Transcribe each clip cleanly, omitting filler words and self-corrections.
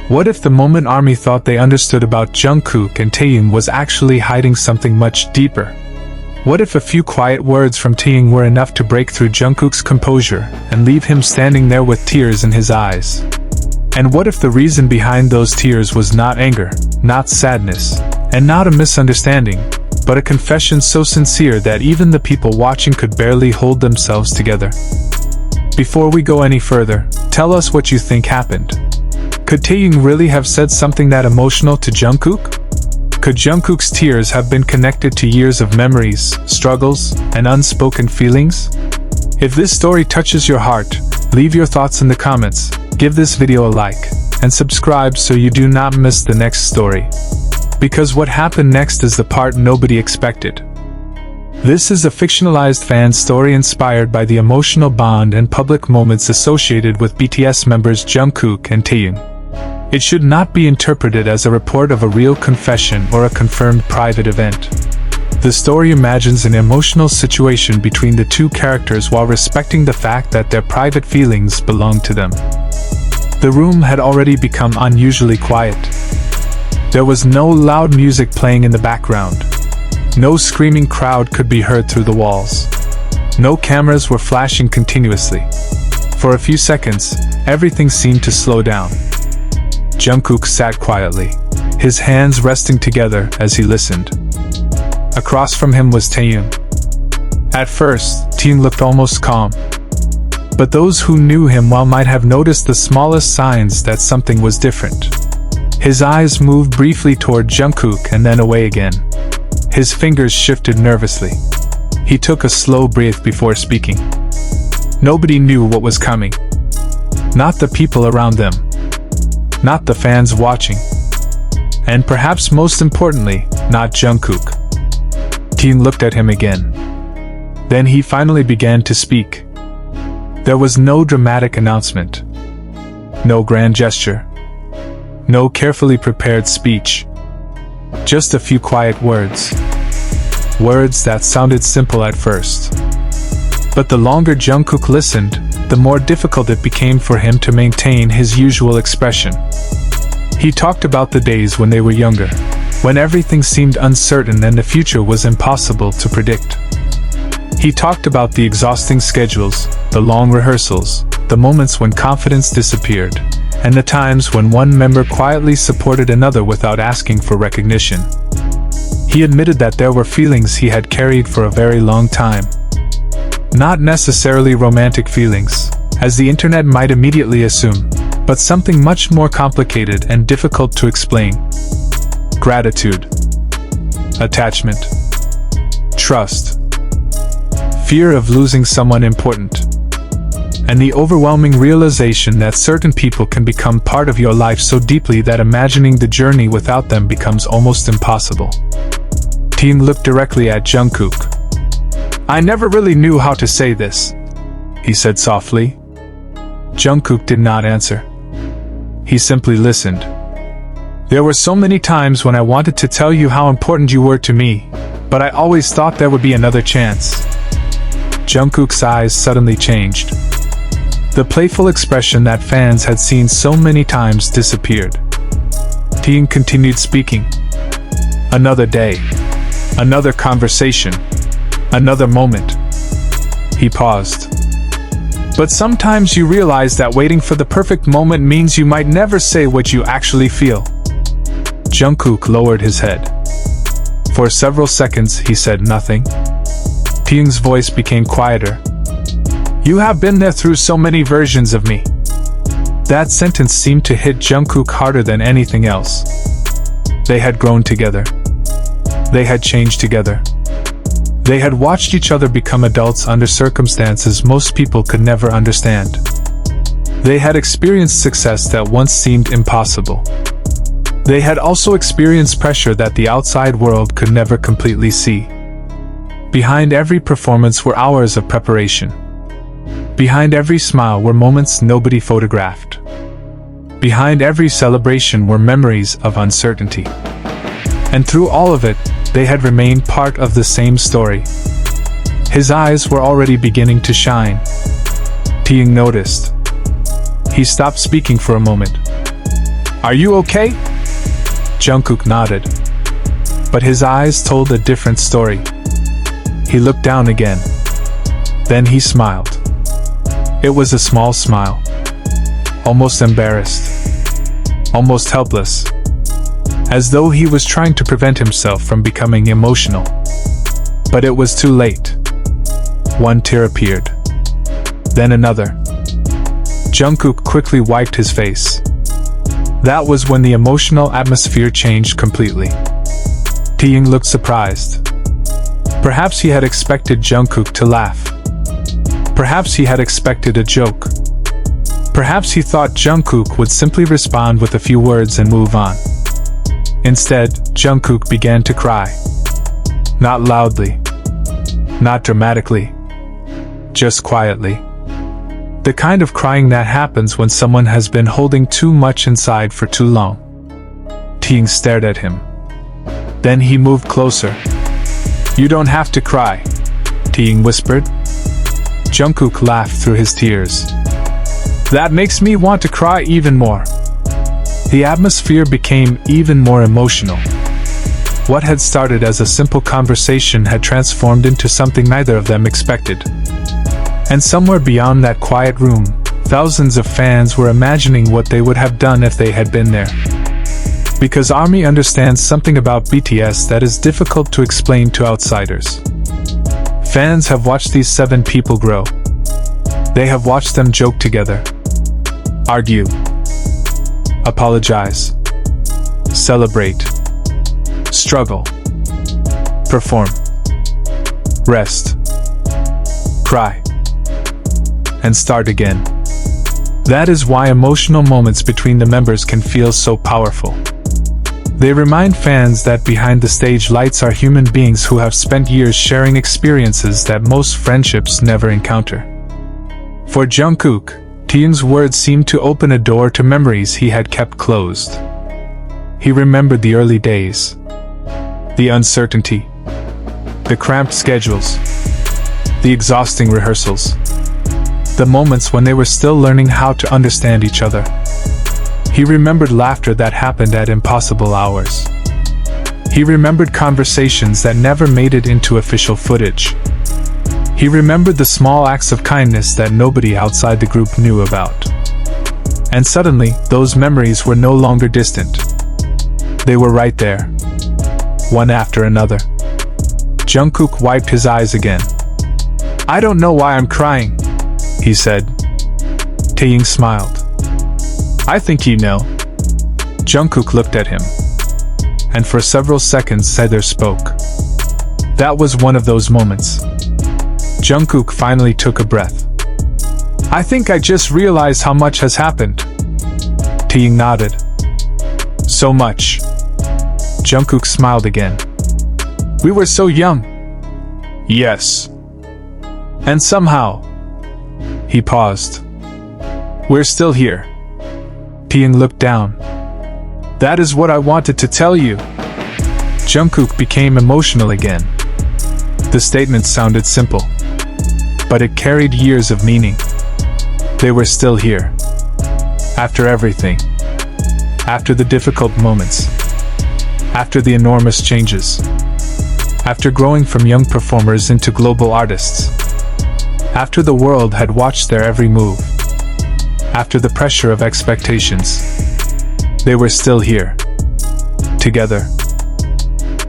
What if the moment ARMY thought they understood about Jungkook and Taehyung was actually hiding something much deeper? What if a few quiet words from Taehyung were enough to break through Jungkook's composure and leave him standing there with tears in his eyes? And what if the reason behind those tears was not anger, not sadness, and not a misunderstanding, but a confession so sincere that even the people watching could barely hold themselves together? Before we go any further, tell us what you think happened. Could Taehyung really have said something that emotional to Jungkook? Could Jungkook's tears have been connected to years of memories, struggles, and unspoken feelings? If this story touches your heart, leave your thoughts in the comments, give this video a like, and subscribe so you do not miss the next story. Because what happened next is the part nobody expected. This is a fictionalized fan story inspired by the emotional bond and public moments associated with BTS members Jungkook and Taehyung. It should not be interpreted as a report of a real confession or a confirmed private event. The story imagines an emotional situation between the two characters while respecting the fact that their private feelings belong to them. The room had already become unusually quiet. There was no loud music playing in the background. No screaming crowd could be heard through the walls. No cameras were flashing continuously. For a few seconds, everything seemed to slow down. Jungkook sat quietly, his hands resting together as he listened. Across from him was Taehyung. At first, Taehyung looked almost calm. But those who knew him well might have noticed the smallest signs that something was different. His eyes moved briefly toward Jungkook and then away again. His fingers shifted nervously. He took a slow breath before speaking. Nobody knew what was coming. Not the people around them. Not the fans watching. And perhaps most importantly, not Jungkook. Taehyung looked at him again. Then he finally began to speak. There was no dramatic announcement. No grand gesture. No carefully prepared speech. Just a few quiet words. Words that sounded simple at first. But the longer Jungkook listened, the more difficult it became for him to maintain his usual expression. He talked about the days when they were younger, when everything seemed uncertain and the future was impossible to predict. He talked about the exhausting schedules, the long rehearsals, the moments when confidence disappeared, and the times when one member quietly supported another without asking for recognition. He admitted that there were feelings he had carried for a very long time. Not necessarily romantic feelings, as the internet might immediately assume, but something much more complicated and difficult to explain. Gratitude. Attachment. Trust. Fear of losing someone important. And the overwhelming realization that certain people can become part of your life so deeply that imagining the journey without them becomes almost impossible. Taehyung looked directly at Jungkook. I never really knew how to say this, he said softly. Jungkook did not answer. He simply listened. There were so many times when I wanted to tell you how important you were to me, but I always thought there would be another chance. Jungkook's eyes suddenly changed. The playful expression that fans had seen so many times disappeared. Taehyung continued speaking. Another day. Another conversation. Another moment. He paused. But sometimes you realize that waiting for the perfect moment means you might never say what you actually feel. Jungkook lowered his head. For several seconds he said nothing. Taehyung's voice became quieter. You have been there through so many versions of me. That sentence seemed to hit Jungkook harder than anything else. They had grown together. They had changed together. They had watched each other become adults under circumstances most people could never understand. They had experienced success that once seemed impossible. They had also experienced pressure that the outside world could never completely see. Behind every performance were hours of preparation. Behind every smile were moments nobody photographed. Behind every celebration were memories of uncertainty. And through all of it, they had remained part of the same story. His eyes were already beginning to shine. Taehyung noticed. He stopped speaking for a moment. Are you okay? Jungkook nodded. But his eyes told a different story. He looked down again. Then he smiled. It was a small smile. Almost embarrassed. Almost helpless. As though he was trying to prevent himself from becoming emotional. But it was too late. One tear appeared. Then another. Jungkook quickly wiped his face. That was when the emotional atmosphere changed completely. Taehyung looked surprised. Perhaps he had expected Jungkook to laugh. Perhaps he had expected a joke. Perhaps he thought Jungkook would simply respond with a few words and move on. Instead, Jungkook began to cry. Not loudly. Not dramatically. Just quietly. The kind of crying that happens when someone has been holding too much inside for too long. Taehyung stared at him. Then he moved closer. You don't have to cry, Taehyung whispered. Jungkook laughed through his tears. That makes me want to cry even more. The atmosphere became even more emotional. What had started as a simple conversation had transformed into something neither of them expected. And somewhere beyond that quiet room, thousands of fans were imagining what they would have done if they had been there. Because ARMY understands something about BTS that is difficult to explain to outsiders. Fans have watched these 7 people grow. They have watched them joke together, argue, apologize, celebrate, struggle, perform, rest, cry, and start again. That is why emotional moments between the members can feel so powerful. They remind fans that behind the stage lights are human beings who have spent years sharing experiences that most friendships never encounter. For Jungkook, Taehyung's words seemed to open a door to memories he had kept closed. He remembered the early days, the uncertainty, the cramped schedules, the exhausting rehearsals, the moments when they were still learning how to understand each other. He remembered laughter that happened at impossible hours. He remembered conversations that never made it into official footage. He remembered the small acts of kindness that nobody outside the group knew about. And suddenly, those memories were no longer distant. They were right there, one after another. Jungkook wiped his eyes again. I don't know why I'm crying, he said. Taehyung smiled. I think you know. Jungkook looked at him. And for several seconds neither spoke. That was one of those moments. Jungkook finally took a breath. I think I just realized how much has happened. Taehyung nodded. So much. Jungkook smiled again. We were so young. Yes. And somehow. He paused. We're still here. Taehyung looked down. That is what I wanted to tell you. Jungkook became emotional again. The statement sounded simple, but it carried years of meaning. They were still here. After everything. After the difficult moments. After the enormous changes. After growing from young performers into global artists. After the world had watched their every move. After the pressure of expectations. They were still here. Together.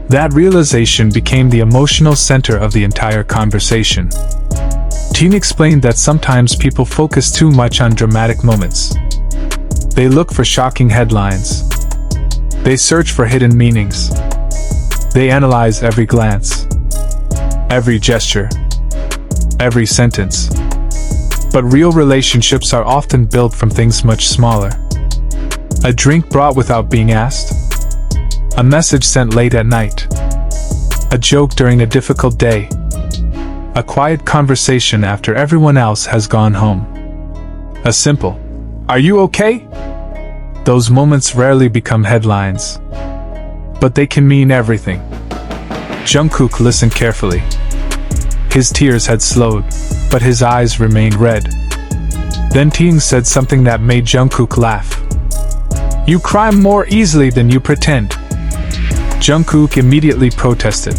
That realization became the emotional center of the entire conversation. Taehyung explained that sometimes people focus too much on dramatic moments. They look for shocking headlines. They search for hidden meanings. They analyze every glance, every gesture, every sentence. But real relationships are often built from things much smaller. A drink brought without being asked. A message sent late at night. A joke during a difficult day. A quiet conversation after everyone else has gone home. A simple, "Are you okay?" Those moments rarely become headlines. But they can mean everything. Jungkook listened carefully. His tears had slowed, but his eyes remained red. Then Taehyung said something that made Jungkook laugh. You cry more easily than you pretend. Jungkook immediately protested.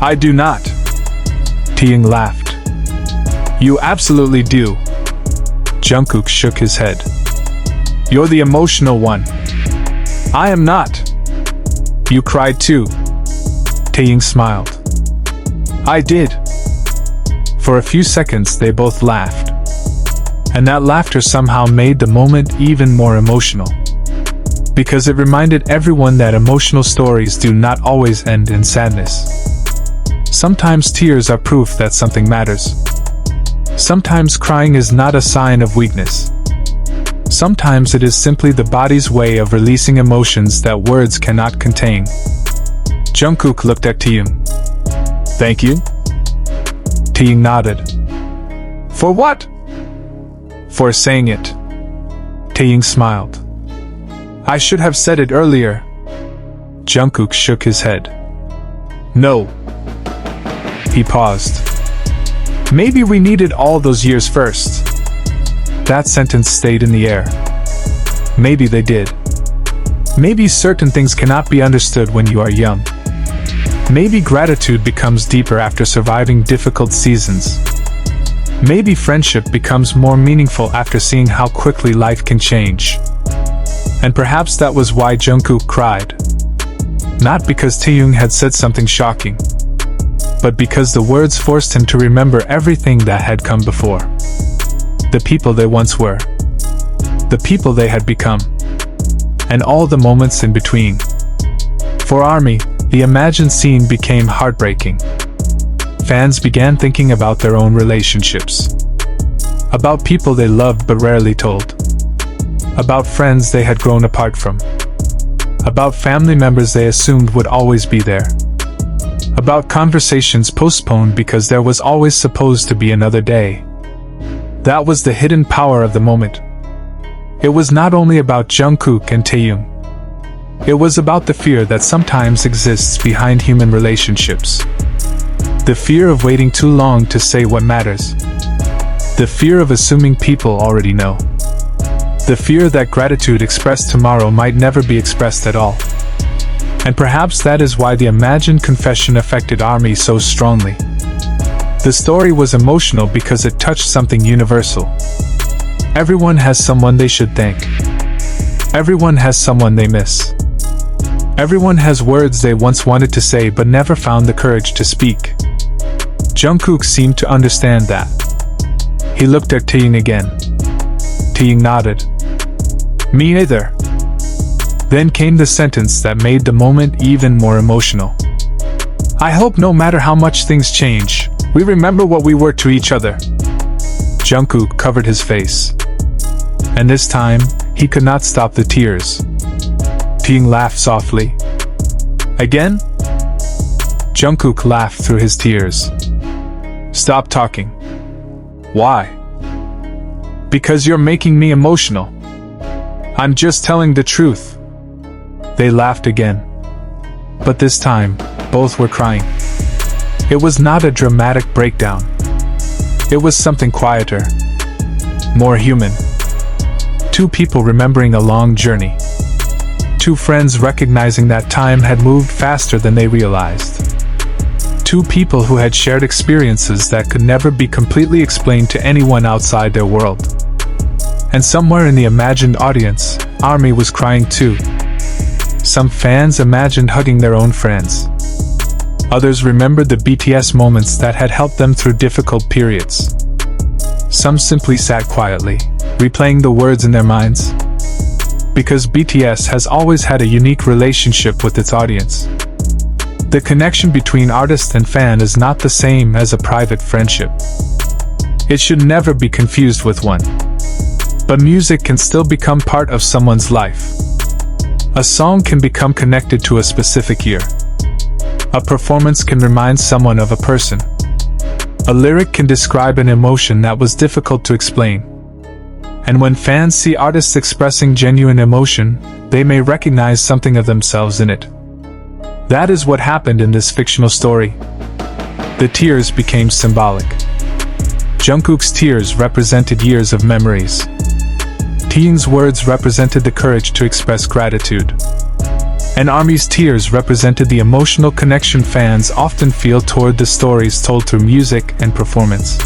I do not. Taehyung laughed. You absolutely do. Jungkook shook his head. You're the emotional one. I am not. You cried too. Taehyung smiled. I did. For a few seconds they both laughed. And that laughter somehow made the moment even more emotional. Because it reminded everyone that emotional stories do not always end in sadness. Sometimes tears are proof that something matters. Sometimes crying is not a sign of weakness. Sometimes it is simply the body's way of releasing emotions that words cannot contain. Jungkook looked at Taehyung. Thank you? Taehyung nodded. For what? For saying it. Taehyung smiled. I should have said it earlier. Jungkook shook his head. No. He paused. Maybe we needed all those years first. That sentence stayed in the air. Maybe they did. Maybe certain things cannot be understood when you are young. Maybe gratitude becomes deeper after surviving difficult seasons. Maybe friendship becomes more meaningful after seeing how quickly life can change. And perhaps that was why Jungkook cried. Not because Taehyung had said something shocking, but because the words forced him to remember everything that had come before. The people they once were. The people they had become. And all the moments in between. For ARMY, the imagined scene became heartbreaking. Fans began thinking about their own relationships. About people they loved but rarely told. About friends they had grown apart from. About family members they assumed would always be there. About conversations postponed because there was always supposed to be another day. That was the hidden power of the moment. It was not only about Jungkook and Taehyung. It was about the fear that sometimes exists behind human relationships. The fear of waiting too long to say what matters. The fear of assuming people already know. The fear that gratitude expressed tomorrow might never be expressed at all. And perhaps that is why the imagined confession affected ARMY so strongly. The story was emotional because it touched something universal. Everyone has someone they should thank. Everyone has someone they miss. Everyone has words they once wanted to say but never found the courage to speak. Jungkook seemed to understand that. He looked at Taehyung again. Taehyung nodded. Me either. Then came the sentence that made the moment even more emotional. I hope no matter how much things change, we remember what we were to each other. Jungkook covered his face. And this time, he could not stop the tears. Taehyung laughed softly. Again? Jungkook laughed through his tears. Stop talking. Why? Because you're making me emotional. I'm just telling the truth. They laughed again. But this time, both were crying. It was not a dramatic breakdown. It was something quieter. More human. Two people remembering a long journey. Two friends recognizing that time had moved faster than they realized. Two people who had shared experiences that could never be completely explained to anyone outside their world. And somewhere in the imagined audience, ARMY was crying too. Some fans imagined hugging their own friends. Others remembered the BTS moments that had helped them through difficult periods. Some simply sat quietly, replaying the words in their minds. Because BTS has always had a unique relationship with its audience. The connection between artist and fan is not the same as a private friendship. It should never be confused with one. But music can still become part of someone's life. A song can become connected to a specific year. A performance can remind someone of a person. A lyric can describe an emotion that was difficult to explain. And when fans see artists expressing genuine emotion, they may recognize something of themselves in it. That is what happened in this fictional story. The tears became symbolic. Jungkook's tears represented years of memories. Taehyung's words represented the courage to express gratitude. And ARMY's tears represented the emotional connection fans often feel toward the stories told through music and performance.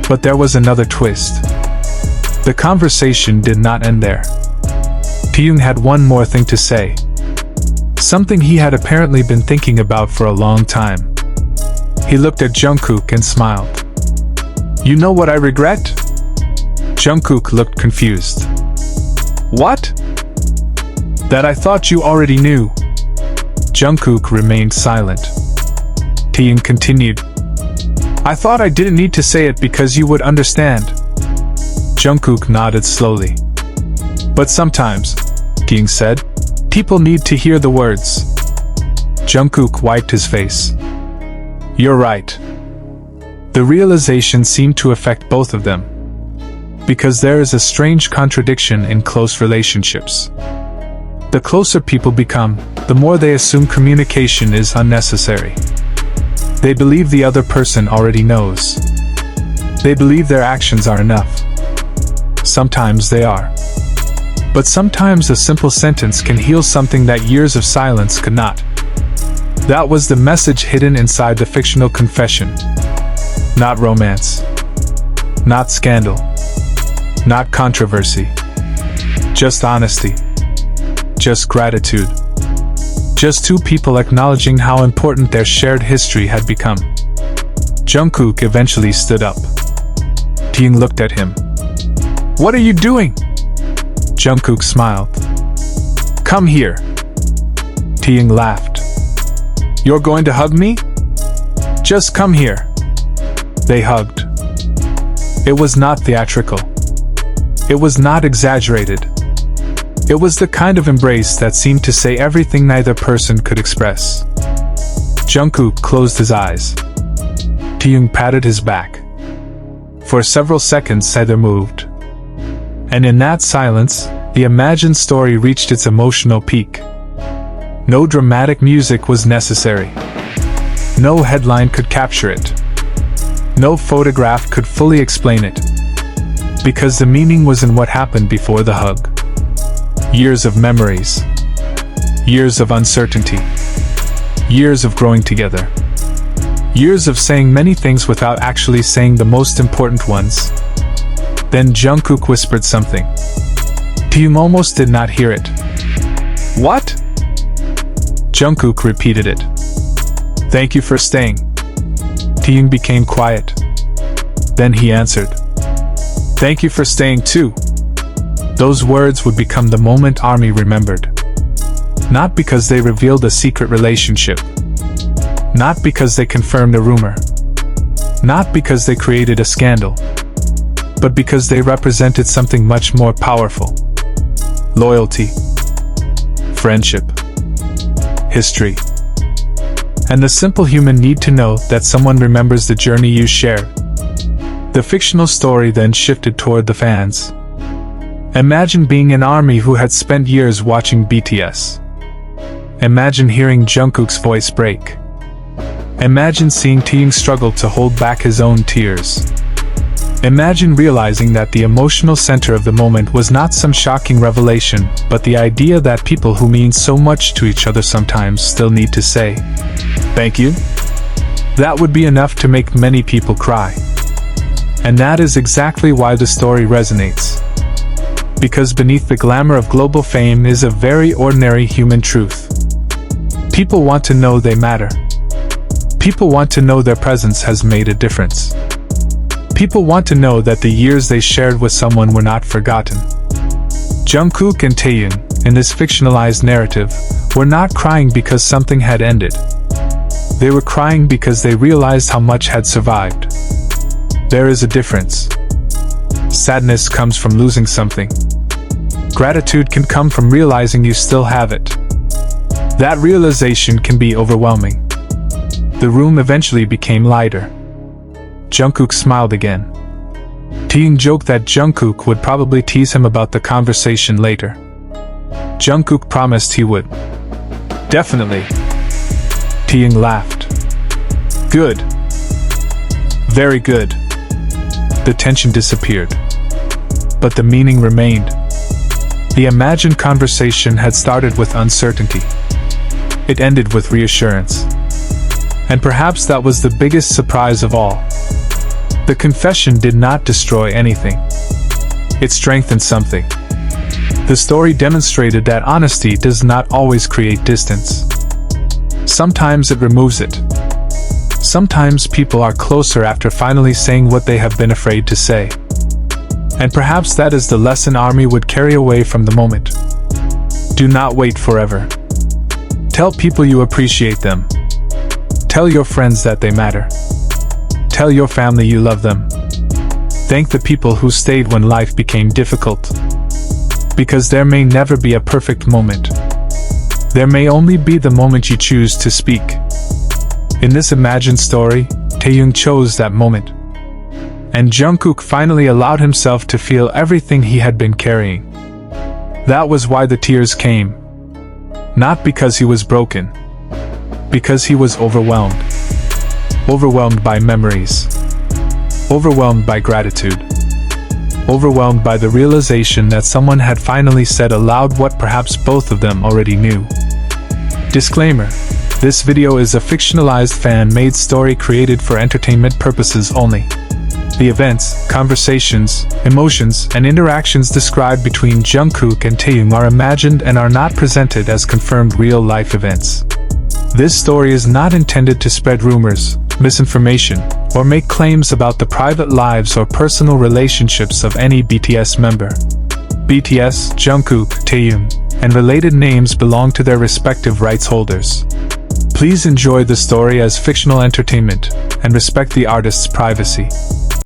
But there was another twist. The conversation did not end there. Taehyung had one more thing to say. Something he had apparently been thinking about for a long time. He looked at Jungkook and smiled. "You know what I regret?" Jungkook looked confused. "What?" "That I thought you already knew." Jungkook remained silent. Taehyung continued. "I thought I didn't need to say it because you would understand." Jungkook nodded slowly. "But sometimes," Taehyung said, "people need to hear the words." Jungkook wiped his face. "You're right." The realization seemed to affect both of them. Because there is a strange contradiction in close relationships. The closer people become, the more they assume communication is unnecessary. They believe the other person already knows. They believe their actions are enough. Sometimes they are. But sometimes a simple sentence can heal something that years of silence could not. That was the message hidden inside the fictional confession. Not romance. Not scandal. Not controversy. Just honesty. Just gratitude. Just two people acknowledging how important their shared history had become. Jungkook eventually stood up. Taehyung looked at him. "What are you doing?" Jungkook smiled. "Come here." Taehyung laughed. "You're going to hug me?" "Just come here." They hugged. It was not theatrical. It was not exaggerated. It was the kind of embrace that seemed to say everything neither person could express. Jungkook closed his eyes. Taehyung patted his back. For several seconds neither moved. And in that silence, the imagined story reached its emotional peak. No dramatic music was necessary. No headline could capture it. No photograph could fully explain it. Because the meaning was in what happened before the hug. Years of memories. Years of uncertainty. Years of growing together. Years of saying many things without actually saying the most important ones. Then Jungkook whispered something. Taehyung almost did not hear it. "What?" Jungkook repeated it. "Thank you for staying." Taehyung became quiet. Then he answered. "Thank you for staying too." Those words would become the moment ARMY remembered. Not because they revealed a secret relationship. Not because they confirmed a rumor. Not because they created a scandal. But because they represented something much more powerful. Loyalty. Friendship. History. And the simple human need to know that someone remembers the journey you shared. The fictional story then shifted toward the fans. Imagine being an ARMY who had spent years watching BTS. Imagine hearing Jungkook's voice break. Imagine seeing Taehyung struggle to hold back his own tears. Imagine realizing that the emotional center of the moment was not some shocking revelation, but the idea that people who mean so much to each other sometimes still need to say, "Thank you." That would be enough to make many people cry. And that is exactly why the story resonates. Because beneath the glamour of global fame is a very ordinary human truth. People want to know they matter. People want to know their presence has made a difference. People want to know that the years they shared with someone were not forgotten. Jungkook and Taehyung, in this fictionalized narrative, were not crying because something had ended. They were crying because they realized how much had survived. There is a difference. Sadness comes from losing something. Gratitude can come from realizing you still have it. That realization can be overwhelming. The room eventually became lighter. Jungkook smiled again. Taehyung joked that Jungkook would probably tease him about the conversation later. Jungkook promised he would. "Definitely." Taehyung laughed. "Good. Very good." The tension disappeared. but the meaning remained. The imagined conversation had started with uncertainty. It ended with reassurance. And perhaps that was the biggest surprise of all. The confession did not destroy anything. It strengthened something. The story demonstrated that honesty does not always create distance. Sometimes it removes it. Sometimes people are closer after finally saying what they have been afraid to say. And perhaps that is the lesson ARMY would carry away from the moment. Do not wait forever. Tell people you appreciate them. Tell your friends that they matter. Tell your family you love them. Thank the people who stayed when life became difficult. Because there may never be a perfect moment. There may only be the moment you choose to speak. In this imagined story, Taehyung chose that moment. And Jungkook finally allowed himself to feel everything he had been carrying. That was why the tears came. Not because he was broken. Because he was overwhelmed. Overwhelmed by memories. Overwhelmed by gratitude. Overwhelmed by the realization that someone had finally said aloud what perhaps both of them already knew. Disclaimer: this video is a fictionalized fan-made story created for entertainment purposes only. The events, conversations, emotions, and interactions described between Jungkook and Taehyung are imagined and are not presented as confirmed real-life events. This story is not intended to spread rumors, misinformation, or make claims about the private lives or personal relationships of any BTS member. BTS, Jungkook, Taehyung, and related names belong to their respective rights holders. Please enjoy the story as fictional entertainment, and respect the artist's privacy.